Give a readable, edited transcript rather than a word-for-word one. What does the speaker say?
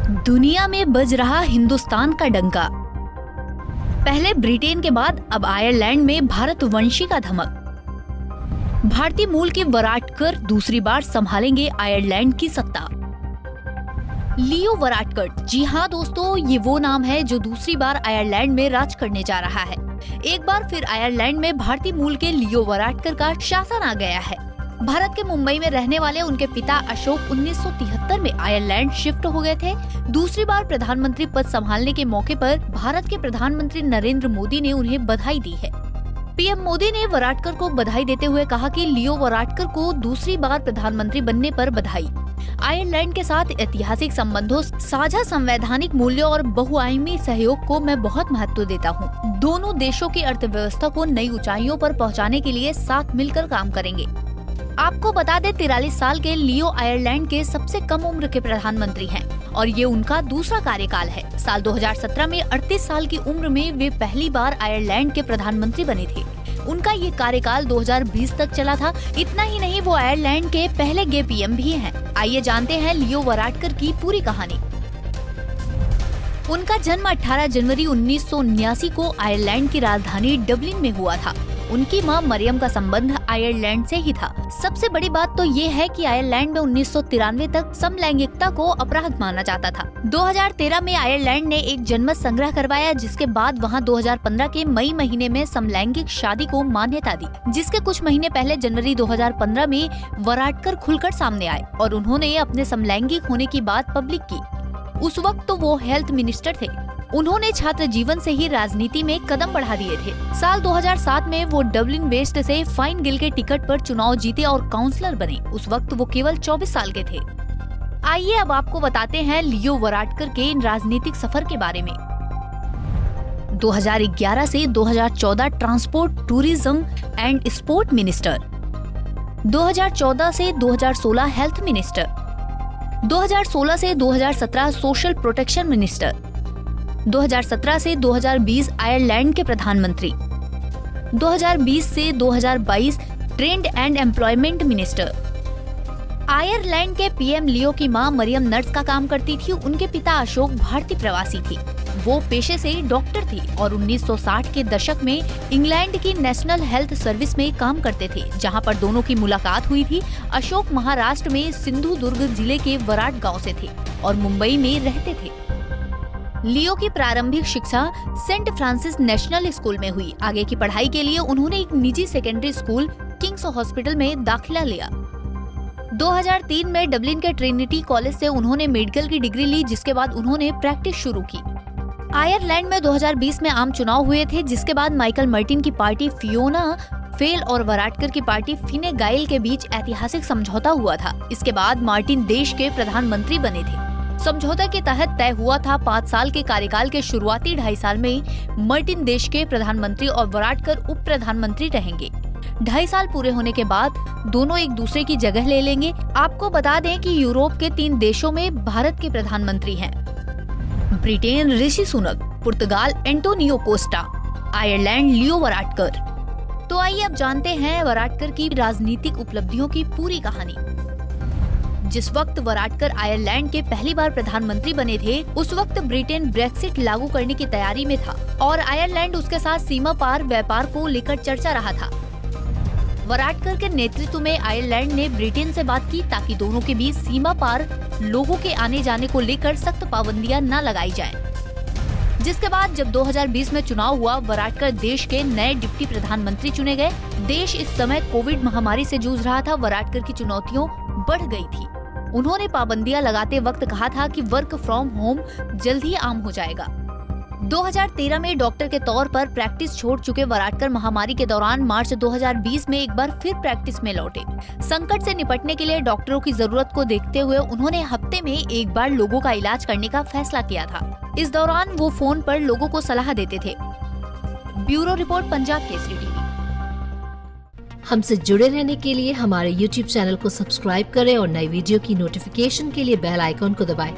दुनिया में बज रहा हिंदुस्तान का डंका। पहले ब्रिटेन के बाद अब आयरलैंड में भारतवंशी का धमक। भारतीय मूल के वराटकर दूसरी बार संभालेंगे आयरलैंड की सत्ता। लियो वराटकर, जी हाँ दोस्तों, ये वो नाम है जो दूसरी बार आयरलैंड में राज करने जा रहा है। एक बार फिर आयरलैंड में भारतीय मूल के लियो वराटकर का शासन आ गया है। भारत के मुंबई में रहने वाले उनके पिता अशोक 1973 में आयरलैंड शिफ्ट हो गए थे। दूसरी बार प्रधानमंत्री पद संभालने के मौके पर भारत के प्रधानमंत्री नरेंद्र मोदी ने उन्हें बधाई दी है। पीएम मोदी ने वराटकर को बधाई देते हुए कहा कि लियो वराटकर को दूसरी बार प्रधानमंत्री बनने पर बधाई। आयरलैंड के साथ ऐतिहासिक संबंधों, साझा संवैधानिक मूल्यों और बहुआयामी सहयोग को मैं बहुत महत्व देता हूँ। दोनों देशों की अर्थव्यवस्था को नई ऊंचाइयों पर पहुँचाने के लिए साथ मिलकर काम करेंगे। आपको बता दें, 43 साल के लियो आयरलैंड के सबसे कम उम्र के प्रधानमंत्री हैं और ये उनका दूसरा कार्यकाल है। साल 2017 में 38 साल की उम्र में वे पहली बार आयरलैंड के प्रधानमंत्री बने थे। उनका ये कार्यकाल 2020 तक चला था। इतना ही नहीं, वो आयरलैंड के पहले गे पीएम भी हैं। आइए जानते हैं लियो वराटकर की पूरी कहानी। उनका जन्म 18 जनवरी 1979 को आयरलैंड की राजधानी डबलिन में हुआ था। उनकी मां मरियम का संबंध आयरलैंड से ही था। सबसे बड़ी बात तो ये है कि आयरलैंड में 1993 तक समलैंगिकता को अपराध माना जाता था। 2013 में आयरलैंड ने एक जनमत संग्रह करवाया, जिसके बाद वहां 2015 के मई महीने में समलैंगिक शादी को मान्यता दी, जिसके कुछ महीने पहले जनवरी 2015 में वराटकर खुलकर सामने आए और उन्होंने अपने समलैंगिक होने की बात पब्लिक की। उस वक्त तो वो हेल्थ मिनिस्टर थे। उन्होंने छात्र जीवन से ही राजनीति में कदम बढ़ा दिए थे। साल 2007 में वो डबलिन वेस्ट से फाइन गिल के टिकट पर चुनाव जीते और काउंसलर बने। उस वक्त वो केवल 24 साल के थे। आइए अब आपको बताते हैं लियो वराटकर के राजनीतिक सफर के बारे में। 2011 से 2014 transport, tourism and sport minister. 2014 से 2016 हेल्थ मिनिस्टर। 2016 से 2017 सोशल प्रोटेक्शन मिनिस्टर। 2017 से 2020 आयरलैंड के प्रधानमंत्री। 2020 से 2022 trade and employment minister. Ireland के पीएम लियो की मां मरियम नर्स का काम करती थी। उनके पिता अशोक भारतीय प्रवासी थे। वो पेशे से डॉक्टर थे और 1960 के दशक में इंग्लैंड की नेशनल हेल्थ सर्विस में काम करते थे, जहां पर दोनों की मुलाकात हुई थी। अशोक महाराष्ट्र में सिंधुदुर्ग जिले के वराट गांव से थे और मुंबई में रहते थे। लियो की प्रारंभिक शिक्षा सेंट फ्रांसिस नेशनल स्कूल में हुई। आगे की पढ़ाई के लिए उन्होंने एक निजी सेकेंडरी स्कूल किंग्स हॉस्पिटल में दाखिला लिया। 2003 में डबलिन के ट्रिनिटी कॉलेज से उन्होंने मेडिकल की डिग्री ली, जिसके बाद उन्होंने प्रैक्टिस शुरू की। आयरलैंड में 2020 में आम चुनाव हुए थे, जिसके बाद माइकल मार्टिन की पार्टी फियोना फेल और वराटकर की पार्टी फिने गाइल के बीच ऐतिहासिक समझौता हुआ था। इसके बाद मार्टिन देश के प्रधानमंत्री बने थे। समझौता के तहत तय हुआ था 5 साल के कार्यकाल के शुरुआती 2.5 साल में मार्टिन देश के प्रधानमंत्री और वराटकर उप प्रधानमंत्री रहेंगे। 2.5 साल पूरे होने के बाद दोनों एक दूसरे की जगह ले लेंगे। आपको बता दें कि यूरोप के 3 देशों में भारत के प्रधानमंत्री हैं। ब्रिटेन ऋषि सुनक, पुर्तगाल एंटोनियो कोस्टा, आयरलैंड लियो वराटकर। तो आइए अब जानते हैं वराटकर की राजनीतिक उपलब्धियों की पूरी कहानी। जिस वक्त वराटकर आयरलैंड के पहली बार प्रधानमंत्री बने थे, उस वक्त ब्रिटेन ब्रेक्सिट लागू करने की तैयारी में था और आयरलैंड उसके साथ सीमा पार व्यापार को लेकर चर्चा रहा था। वराटकर के नेतृत्व में आयरलैंड ने ब्रिटेन से बात की ताकि दोनों के बीच सीमा पार लोगों के आने जाने को लेकर सख्त पाबंदियां न लगाई जाएं। जिसके बाद जब 2020 में चुनाव हुआ, वराटकर देश के नए डिप्टी प्रधानमंत्री चुने गए। देश इस समय कोविड महामारी से जूझ रहा था। वराटकर की चुनौतियों बढ़ गई थी। उन्होंने पाबंदियां लगाते वक्त कहा था कि वर्क फ्रॉम होम जल्द ही आम हो जाएगा। 2013 में डॉक्टर के तौर पर प्रैक्टिस छोड़ चुके वराटकर महामारी के दौरान मार्च 2020 में एक बार फिर प्रैक्टिस में लौटे। संकट से निपटने के लिए डॉक्टरों की जरूरत को देखते हुए उन्होंने हफ्ते में एक बार लोगों का इलाज करने का फैसला किया था। इस दौरान वो फोन पर लोगों को सलाह देते थे। Bureau report, Punjab Kesari TV. हमसे जुड़े रहने के लिए हमारे YouTube चैनल को सब्सक्राइब करें और नई वीडियो की नोटिफिकेशन के लिए बेल आइकॉन को दबाएं।